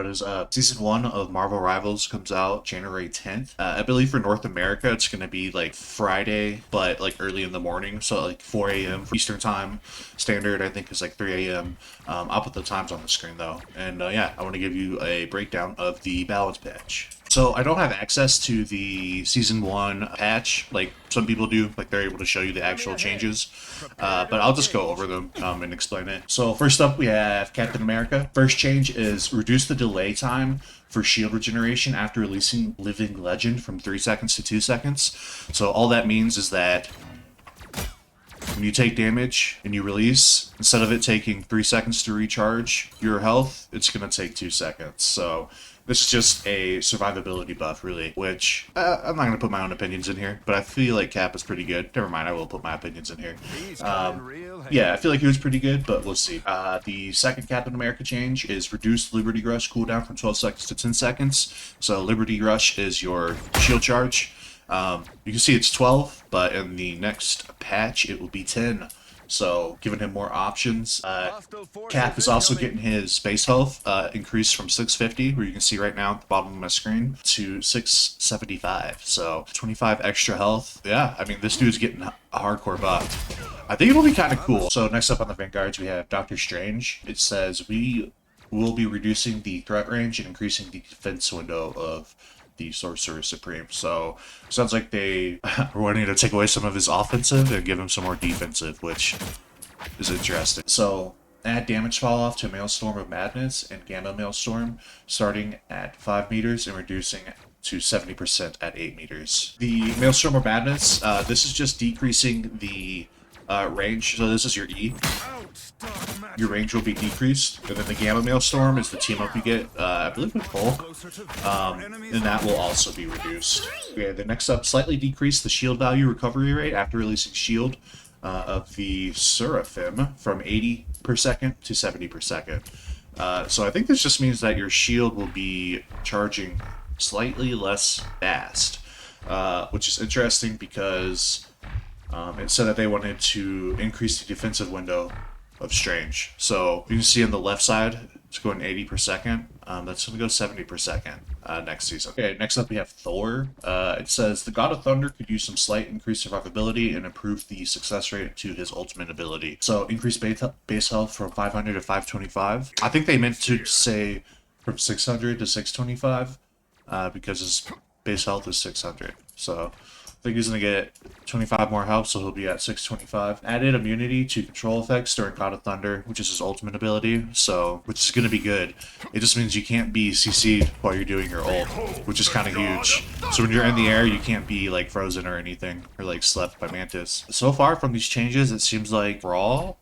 what is up? Season 1 of Marvel Rivals comes out January 10th. I believe for North America, it's going to be like Friday, but like early in the morning. So like 4 a.m. Eastern Time Standard, I think is like 3 a.m. I'll put the times on the screen though. And yeah, I want to give you a breakdown of the balance patch. So I don't have access to the Season 1 patch like some people do, like they're able to show you the actual changes, but I'll just go over them and explain it. So first up we have Captain America. First change is reduce the delay time for shield regeneration after releasing Living Legend from 3 seconds to 2 seconds. So all that means is that when you take damage and you release, instead of it taking 3 seconds to recharge your health, it's going to take 2 seconds. So this is just a survivability buff, really, which I'm not going to put my own opinions in here, but I feel like Cap is pretty good. Never mind, I will put my opinions in here. Yeah, I feel like he was pretty good, but we'll see. The second Captain America change is reduce Liberty Rush cooldown from 12 seconds to 10 seconds. So Liberty Rush is your shield charge. You can see it's 12, but in the next patch it will be 10. So giving him more options. Cap is also getting his base health increased from 650, where you can see right now at the bottom of my screen, to 675. So 25 extra health. Yeah, I mean, this dude's getting a hardcore buff. I think it'll be kind of cool. So next up on the Vanguards, we have Doctor Strange. It says we will be reducing the threat range and increasing the defense window of the Sorcerer Supreme. So sounds like they are wanting to take away some of his offensive and give him some more defensive, which is interesting. So add damage fall off to Maelstrom of Madness and Gamma Maelstrom starting at 5 meters and reducing to 70% at 8 meters. The Maelstrom of Madness, this is just decreasing the range. So this is your E. Your range will be decreased, and then the Gamma Maelstrom is the team up you get, I believe with Hulk, and that will also be reduced. Okay, the next up, slightly decrease the shield value recovery rate after releasing shield of the Seraphim from 80 per second to 70 per second. So I think this just means that your shield will be charging slightly less fast, which is interesting because it said that they wanted to increase the defensive window of Strange. So you can see on the left side, it's going 80 per second. That's going to go 70 per second next season. Okay, next up we have Thor. It says the God of Thunder could use some slight increased survivability and improve the success rate to his ultimate ability. So increase base health from 500 to 525. I think they meant to say from 600 to 625 because his base health is 600. So I think he's going to get 25 more health, so he'll be at 625. Added immunity to control effects during God of Thunder, which is his ultimate ability, so which is going to be good. It just means you can't be CC'd while you're doing your ult, which is kind of huge. So when you're in the air, you can't be like frozen or anything, or like slept by Mantis. So far from these changes, it seems like the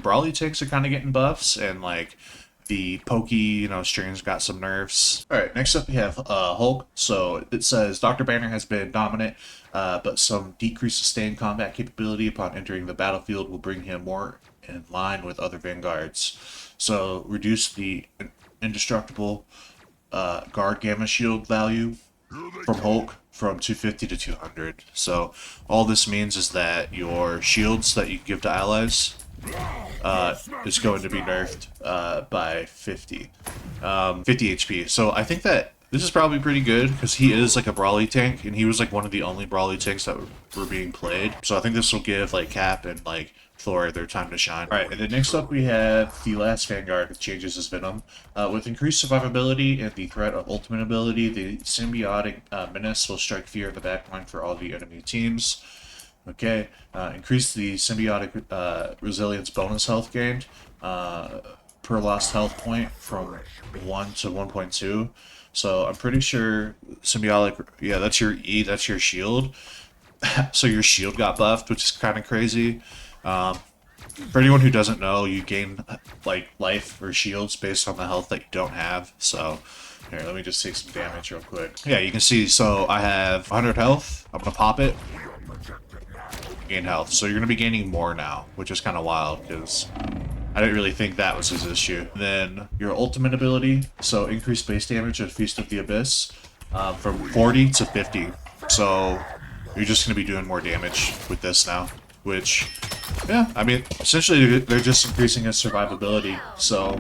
Brawly tanks are kind of getting buffs, and like the pokey, strings got some nerfs. Alright, next up we have Hulk. So it says Dr. Banner has been dominant, but some decreased sustained combat capability upon entering the battlefield will bring him more in line with other Vanguards. So reduce the indestructible guard gamma shield value from Hulk from 250 to 200. So all this means is that your shields that you give to allies is going to be nerfed by 50 HP. So I think that this is probably pretty good because he is like a Brawly tank, and he was like one of the only Brawly tanks that were being played. So I think this will give like Cap and like Thor their time to shine. Alright, and then next up we have the last Vanguard that changes his Venom. With increased survivability and the threat of ultimate ability, the symbiotic menace will strike fear of the backline for all the enemy teams. Okay, increase the symbiotic resilience bonus health gained per lost health point from 1 to 1.2. So I'm pretty sure symbiotic, yeah, that's your E, that's your shield. So your shield got buffed, which is kind of crazy. For anyone who doesn't know, you gain like life or shields based on the health that you don't have. So here, let me just take some damage real quick. Yeah, you can see, so I have 100 health. I'm gonna pop it. Gain health, so you're gonna be gaining more now, which is kind of wild because I didn't really think that was his issue. Then your ultimate ability, so increase base damage at Feast of the Abyss from 40 to 50. So you're just gonna be doing more damage with this now, which, yeah, I mean, essentially they're just increasing his survivability. So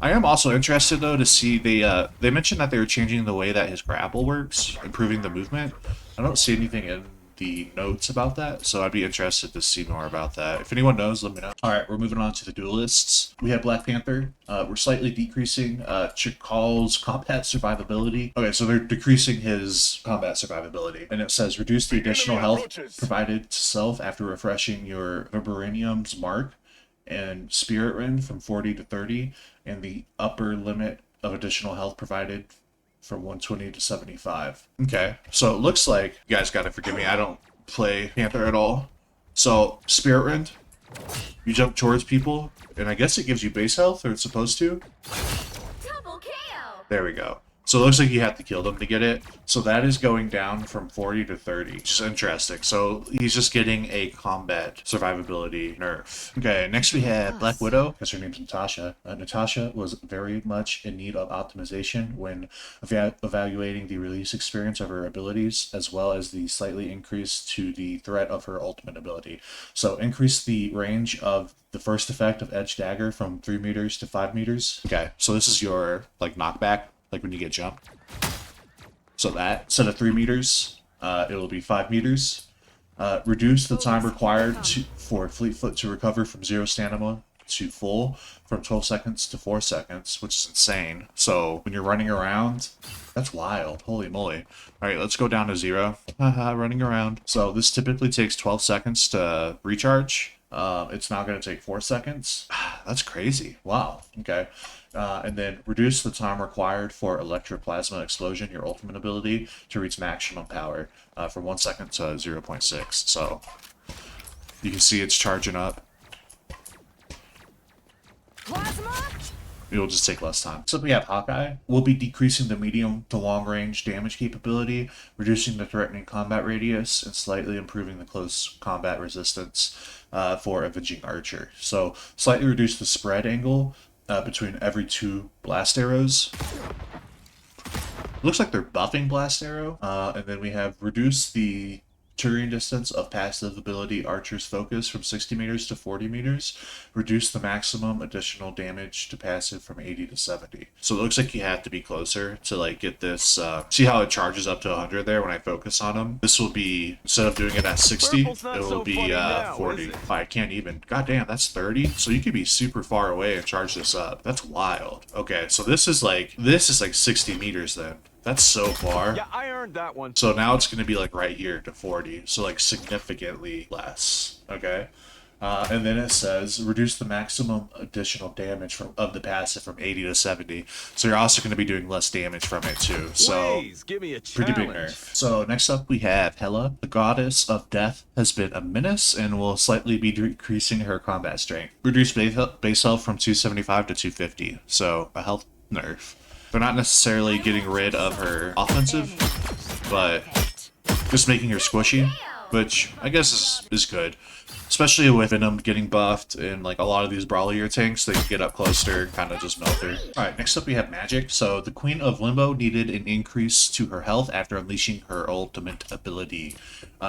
I am also interested though to see they mentioned that they were changing the way that his grapple works, improving the movement. I don't see anything in the notes about that, so I'd be interested to see more about that. If anyone knows, let me know. All right, we're moving on to the duelists. We have Black Panther. We're slightly decreasing Chakal's combat survivability. Okay, so they're decreasing his combat survivability, and it says reduce the additional health provided to self after refreshing your Vibranium's mark and Spirit Rend from 40 to 30, and the upper limit of additional health provided from 120 to 75. Okay, so it looks like, you guys gotta forgive me, I don't play Panther at all. So, Spirit Rend, you jump towards people, and I guess it gives you base health, or it's supposed to. Double KO. There we go. So it looks like you have to kill them to get it. So that is going down from 40 to 30, which is interesting. So he's just getting a combat survivability nerf. Okay, next we have Black Widow, because her name's Natasha. Natasha was very much in need of optimization when evaluating the release experience of her abilities, as well as the slightly increase to the threat of her ultimate ability. So increase the range of the first effect of Edge Dagger from 3 meters to 5 meters. Okay, so this is your like knockback, like when you get jumped. So that, instead of 3 meters, it will be 5 meters. Reduce the time required for Fleetfoot to recover from 0 stamina to full from 12 seconds to 4 seconds, which is insane. So when you're running around, that's wild. Holy moly. Alright, let's go down to 0. Haha, running around. So this typically takes 12 seconds to recharge. It's now going to take 4 seconds. That's crazy. Wow. Okay. And then reduce the time required for Electroplasma Explosion, your ultimate ability, to reach maximum power from 1 second to 0.6. So you can see it's charging up. Plasma. It'll just take less time. So we have Hawkeye. We'll be decreasing the medium to long range damage capability, reducing the threatening combat radius, and slightly improving the close combat resistance for Avenging Archer. So slightly reduce the spread angle between every 2 blast arrows. Looks like they're buffing blast arrow. And then we have reduce the turning distance of passive ability Archer's Focus from 60 meters to 40 meters. Reduce the maximum additional damage to passive from 80 to 70. So it looks like you have to be closer to like get this. See how it charges up to 100 there when I focus on them? This will be, instead of doing it at 60, it will be 40. I can't even. God damn, that's 30. So you could be super far away and charge this up. That's wild. Okay, so this is like 60 meters then. That's so far. Yeah, I earned that one. So now it's going to be like right here to 40. So like significantly less. Okay. And then it says reduce the maximum additional damage of the passive from 80 to 70. So you're also going to be doing less damage from it too. So Please, give me a pretty big challenge. nerf. So next up we have Hela. The goddess of death has been a menace and will slightly be decreasing her combat strength. Reduce base health from 275 to 250. So a health nerf. They're not necessarily getting rid of her offensive, but just making her squishy, which I guess is good. Especially with Venom getting buffed and like a lot of these brawlier tanks, they can get up closer and kind of just melt her. Alright, next up we have Magic. So the Queen of Limbo needed an increase to her health after unleashing her ultimate ability.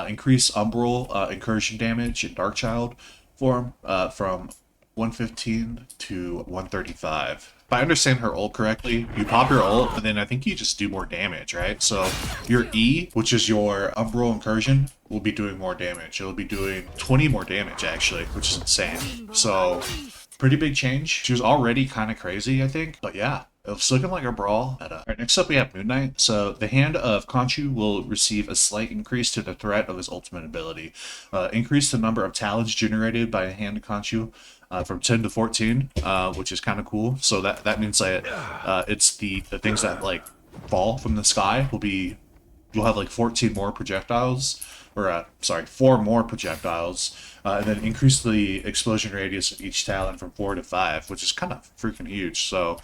Increase Umbral incursion damage in Darkchild form from 115 to 135. If I understand her ult correctly, you pop your ult, and then I think you just do more damage, right? So your E, which is your Umbral Incursion, will be doing more damage. It'll be doing 20 more damage, actually, which is insane. So, pretty big change. She was already kind of crazy, I think. But yeah, it's looking like a brawl. Alright, next up we have Moon Knight. So the hand of Khonshu will receive a slight increase to the threat of his ultimate ability. Increase the number of talents generated by the hand of Khonshu from 10 to 14, which is kind of cool. So that means that it's the things that like fall from the sky will be, you'll have like 14 more projectiles, or sorry, 4 more projectiles, and then increase the explosion radius of each talent from 4 to 5, which is kind of freaking huge. So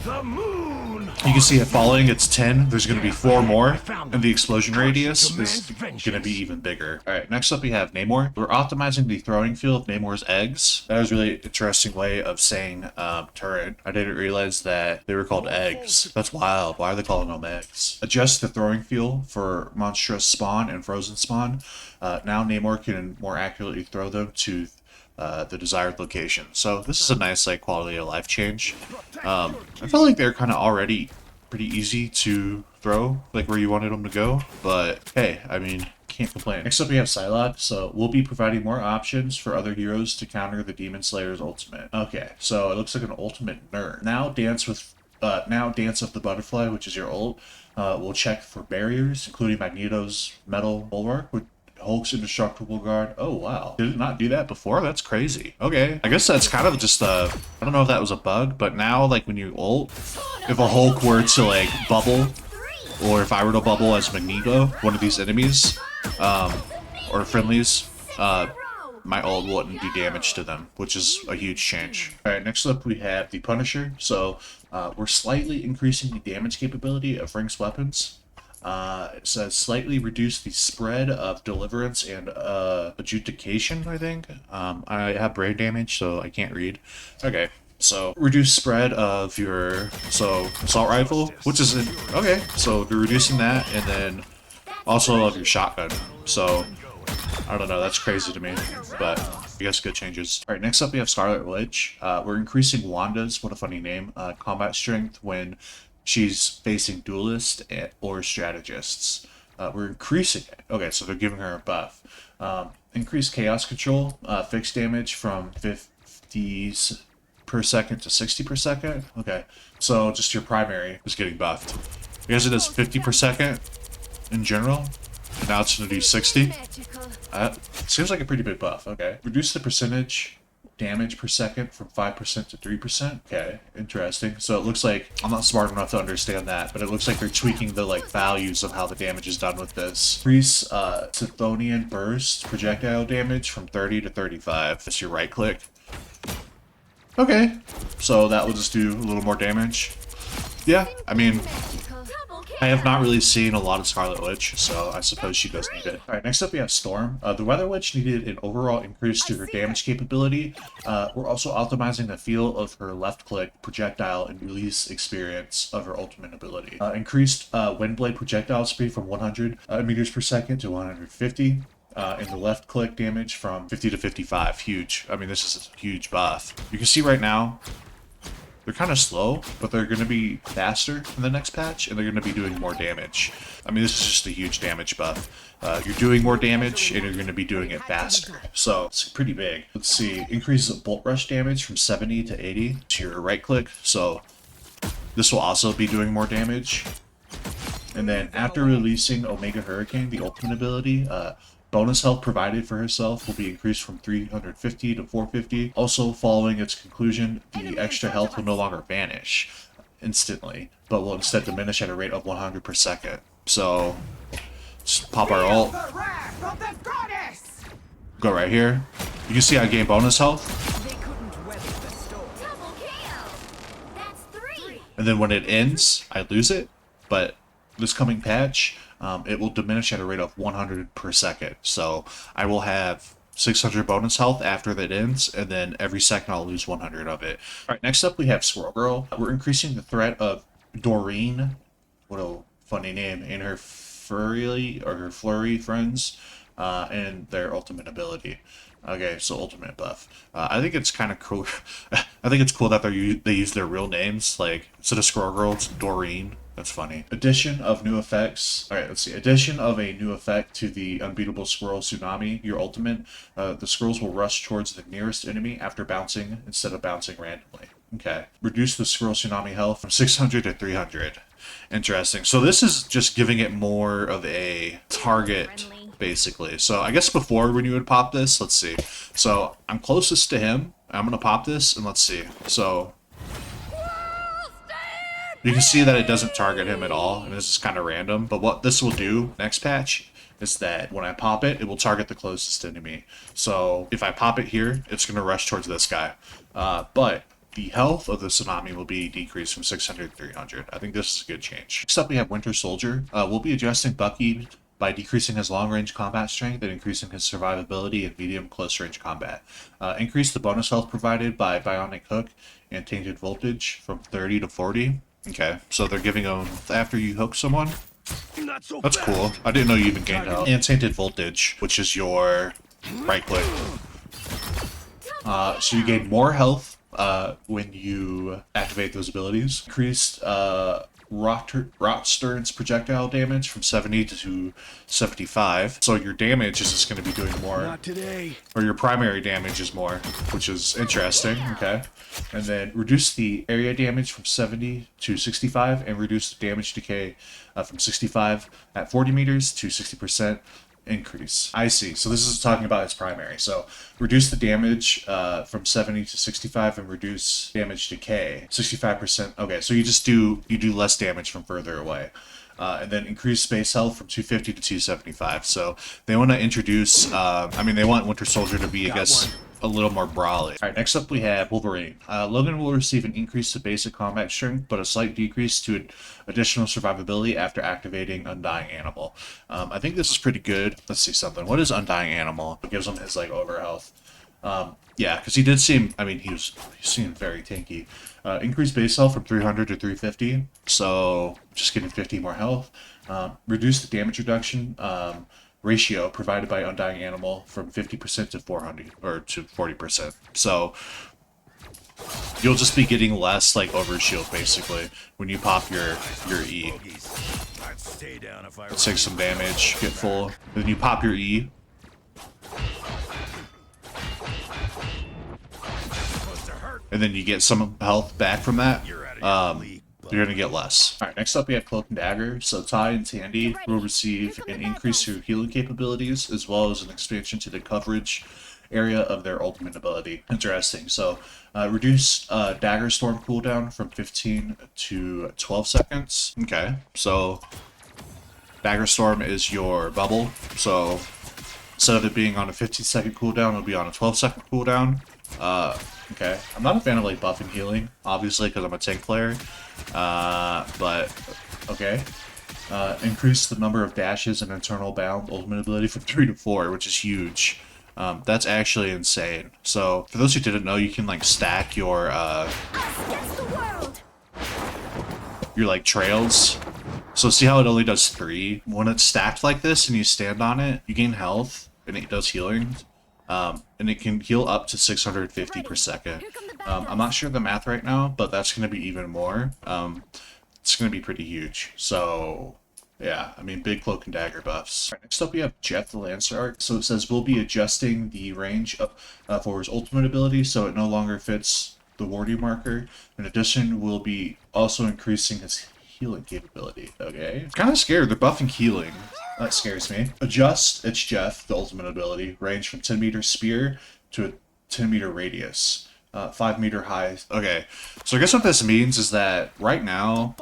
The moon. you can see it falling, it's 10, there's going to be 4 more, and the explosion radius is going to be even bigger. Alright, next up we have Namor. We're optimizing the throwing field of Namor's eggs. That was a really interesting way of saying turret. I didn't realize that they were called eggs. That's wild. Why are they calling them eggs? Adjust the throwing field for Monstrous Spawn and Frozen Spawn. Now Namor can more accurately throw them to the desired location. So this is a nice like quality of life change. I felt like they're kind of already pretty easy to throw, like where you wanted them to go. But hey, I mean, can't complain. Next up we have Psylocke, so we'll be providing more options for other heroes to counter the Demon Slayer's ultimate. Okay, so it looks like an ultimate nerd. Now Dance of the Butterfly, which is your ult, will check for barriers, including Magneto's metal bulwark, with Hulk's indestructible guard. Oh wow, did it not do that before? That's crazy. Okay, I guess that's kind of just I don't know if that was a bug, but now like when you ult, if a Hulk were to like bubble, or if I were to bubble as Magneto, one of these enemies, or friendlies, my ult wouldn't do damage to them, which is a huge change. Alright, next up we have the Punisher. So we're slightly increasing the damage capability of ranged weapons. It says slightly reduce the spread of deliverance and adjudication, I think. I have brain damage, so I can't read. Okay. So reduce spread of your assault rifle, which is okay. So you're reducing that, and then also of your shotgun. So I don't know, that's crazy to me, but I guess good changes. All right, next up we have Scarlet Witch. We're increasing Wanda's, what a funny name, combat strength when she's facing duelists or strategists. We're increasing it. Okay, so they're giving her a buff. Increase chaos control, fixed damage from 50s per second to 60 per second. Okay, so just your primary is getting buffed. Because it is 50 per second in general, and now it's going to do 60. Seems like a pretty big buff. Okay. Reduce the percentage damage per second from 5% to 3%. Okay, interesting. So it looks like, I'm not smart enough to understand that, but it looks like they're tweaking the like values of how the damage is done with this. Increase Chthonian burst projectile damage from 30 to 35. That's your right click. Okay, so that will just do a little more damage. Yeah, I mean, I have not really seen a lot of Scarlet Witch, so I suppose she does need it. Alright, next up we have Storm. The Weather Witch needed an overall increase to her damage capability. We're also optimizing the feel of her left-click projectile and release experience of her ultimate ability. Increased Windblade projectile speed from 100 meters per second to 150. And the left click damage from 50 to 55. Huge. I mean, this is a huge buff. You can see right now, they're kind of slow, but they're going to be faster in the next patch, and they're going to be doing more damage. I mean, this is just a huge damage buff. You're doing more damage, and you're going to be doing it faster. So, it's pretty big. Let's see. Increases Bolt Rush damage from 70 to 80 to your right click. So, this will also be doing more damage. And then, after releasing Omega Hurricane, the ultimate ability, bonus health provided for herself will be increased from 350 to 450. Also, following its conclusion, the extra health will no longer vanish instantly, but will instead diminish at a rate of 100 per second. So, just pop our ult. Go right here. You can see I gain bonus health. And then when it ends, I lose it. But this coming patch, it will diminish at a rate of 100 per second. So I will have 600 bonus health after that ends, and then every second I'll lose 100 of it. All right, next up we have Squirrel Girl. We're increasing the threat of Doreen, what a funny name, and her flurry friends, and their ultimate ability. Okay, so ultimate buff. I think it's kind of cool. I think it's cool that they use their real names. Like instead of Squirrel Girl, it's Doreen. That's funny. Addition of new effects. Alright, let's see. Addition of a new effect to the Unbeatable Squirrel Tsunami, your ultimate. The squirrels will rush towards the nearest enemy after bouncing instead of bouncing randomly. Okay. Reduce the Squirrel Tsunami health from 600 to 300. Interesting. So this is just giving it more of a target, basically. So I guess before when you would pop this, let's see. So I'm closest to him. I'm going to pop this, and let's see. So you can see that it doesn't target him at all, and this is kind of random. But what this will do next patch is that when I pop it, it will target the closest enemy. So if I pop it here, it's going to rush towards this guy. But the health of the Tsunami will be decreased from 600 to 300. I think this is a good change. Next up, we have Winter Soldier. We'll be adjusting Bucky by decreasing his long-range combat strength and increasing his survivability in medium close-range combat. Increase the bonus health provided by Bionic Hook and Tainted Voltage from 30 to 40. Okay, so they're giving them after you hook someone. That's cool. I didn't know you even gained health. And Tainted Voltage, which is your right click. So you gain more health when you activate those abilities. Increased Rotstern's projectile damage from 70 to 75. So your damage is just going to be doing more. Not today. Or your primary damage is more, which is interesting, okay? And then reduce the area damage from 70 to 65, and reduce the damage decay from 65 at 40 meters to 60% increase. I see. So this is talking about its primary. So reduce the damage from 70 to 65 and reduce damage decay 65%. Okay, so you do less damage from further away. And then increase base health from 250 to 275. So they want to introduce, they want Winter Soldier to be, I guess, a little more brawly. All right, next up we have Wolverine. Logan will receive an increase to basic combat strength, but a slight decrease to additional survivability after activating Undying Animal. I think this is pretty good. Let's see something. What is Undying Animal? It gives him his, like, over health. Yeah, because he did seem, he seemed very tanky. Increased base health from 300 to 350, so just getting 50 more health. Reduce the damage reduction ratio provided by Undying Animal from 50% to 400 or to 40%. So you'll just be getting less like overshield basically when you pop your E. Let's take some damage, get full. Then you pop your E. And then you get some health back from that. You're gonna get less. Alright, next up we have Cloak and Dagger. So Ty and Tandy will receive an increase to healing capabilities as well as an expansion to the coverage area of their ultimate ability. Interesting. So reduce Dagger Storm cooldown from 15 to 12 seconds. Okay, so Dagger Storm is your bubble. So instead of it being on a 15-second cooldown, it'll be on a 12-second cooldown. Okay, I'm not a fan of like buff and healing, obviously, because I'm a tank player. But okay. Increase the number of dashes and internal bound ultimate ability from 3 to 4, which is huge. That's actually insane. So for those who didn't know, you can like stack your like trails. So see how it only does 3? When it's stacked like this and you stand on it, you gain health and it does healing. And it can heal up to 650 per second. I'm not sure the math right now, but that's going to be even more. It's going to be pretty huge. So, yeah, big Cloak and Dagger buffs. Right, next up we have Jeff the Lancer Arc. So it says we'll be adjusting the range for his ultimate ability so it no longer fits the warding marker. In addition, we'll be also increasing his healing capability. Okay. I'm kind of scared. They're buffing healing. That scares me. Adjust, it's Jeff, the ultimate ability. Range from 10-meter spear to a 10-meter radius. 5-meter high. Okay, so I guess what this means is that right now,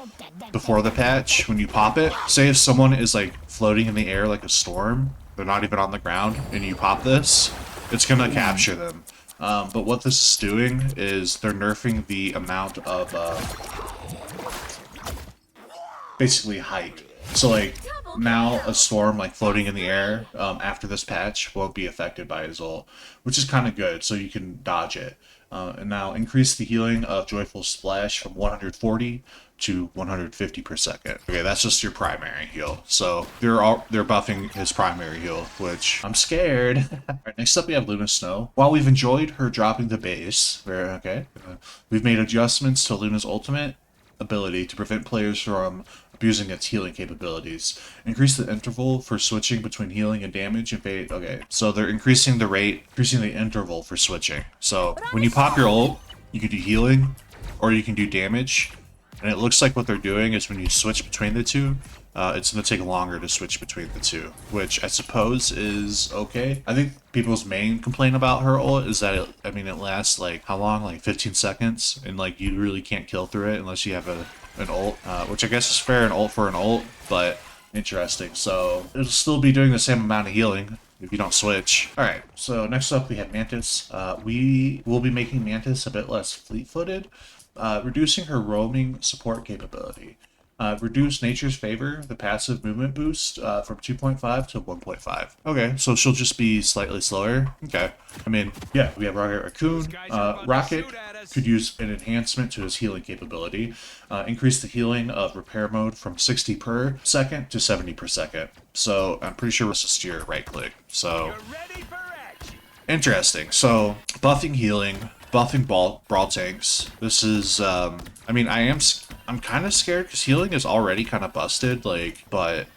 before the patch, when you pop it, say if someone is like floating in the air like a storm, they're not even on the ground, and you pop this, it's gonna capture them. But what this is doing is they're nerfing the amount of basically height. So like now a storm like floating in the air after this patch won't be affected by his ult, which is kind of good, so you can dodge it. And now increase the healing of Joyful Splash from 140 to 150 per second. Okay, that's just your primary heal. So they're buffing his primary heal, which I'm scared. Alright, next up we have Luna Snow. While we've enjoyed her dropping the base, we've made adjustments to Luna's ultimate ability to prevent players from abusing its healing capabilities. Increase the interval for switching between healing and damage and fade. Okay, so they're increasing the interval for switching. So when you pop your ult, you can do healing or you can do damage. And it looks like what they're doing is when you switch between the two, it's going to take longer to switch between the two, which I suppose is okay. I think people's main complaint about her ult is that it lasts like, how long? Like 15 seconds, and like you really can't kill through it unless you have an ult, which I guess is fair, an ult for an ult, but interesting. So it'll still be doing the same amount of healing if you don't switch. Alright, so next up we have Mantis. We will be making Mantis a bit less fleet-footed, reducing her roaming support capability. Reduce Nature's Favor, the passive movement boost, from 2.5 to 1.5. Okay, so she'll just be slightly slower. Okay. Yeah, we have Rocket Raccoon. Rocket could use an enhancement to his healing capability. Increase the healing of repair mode from 60 per second to 70 per second. So I'm pretty sure it's just your right click. So Interesting. So buffing healing, buffing brawl tanks. This is I mean I'm kind of scared because healing is already kind of busted, like, but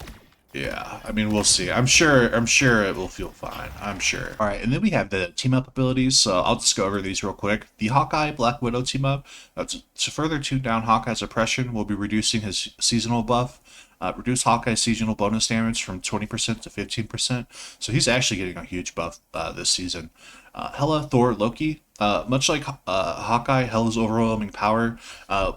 yeah, I mean we'll see. I'm sure it will feel fine. I'm sure. All right, and then we have the team up abilities. So I'll just go over these real quick. The Hawkeye Black Widow team up. To further tune down Hawkeye's oppression, we'll be reducing his seasonal buff. Reduce Hawkeye's seasonal bonus damage from 20% to 15%. So he's actually getting a huge buff this season. Hela, Thor, Loki. Much like Hawkeye, Hela's overwhelming power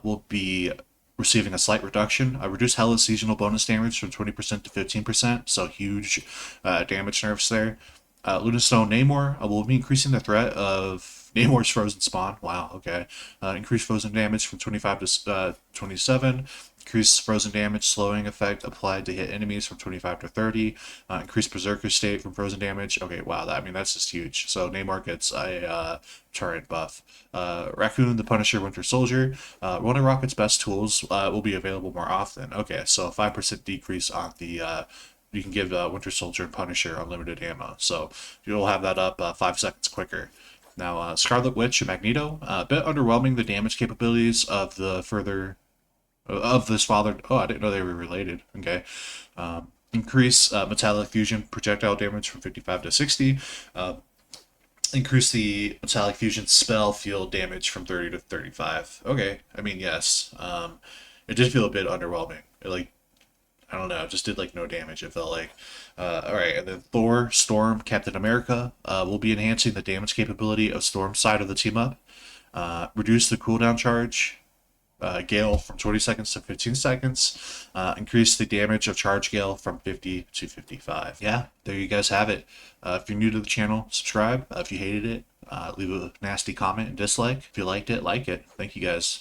will be receiving a slight reduction. Reduce Hela's seasonal bonus damage from 20% to 15%. So huge damage nerfs there. Lunastone Namor will be increasing the threat of Namor's frozen spawn. Wow, okay. Increase frozen damage from 25 to 27. Increase frozen damage slowing effect applied to hit enemies from 25 to 30. Increase berserker state from frozen damage. Okay, wow, I mean that's just huge. So Namor gets a turret buff. Raccoon the Punisher Winter Soldier. One of Rocket's best tools will be available more often. Okay, so a 5% decrease on the you can give Winter Soldier and Punisher unlimited ammo. So you'll have that up 5 seconds quicker. Now, Scarlet Witch and Magneto, a bit underwhelming the damage capabilities of the further of this father. Oh, I didn't know they were related. Okay. Increase metallic fusion projectile damage from 55 to 60. Increase the metallic fusion spell field damage from 30 to 35. Okay. I mean, yes. It did feel a bit underwhelming. Like, I don't know, it just did like no damage, it felt like. Alright, and then Thor, Storm, Captain America will be enhancing the damage capability of Storm's side of the team up. Reduce the cooldown charge, Gale from 20 seconds to 15 seconds. Increase the damage of Charge Gale from 50 to 55. Yeah, there you guys have it. If you're new to the channel, subscribe. If you hated it, leave a nasty comment and dislike. If you liked it, like it. Thank you guys.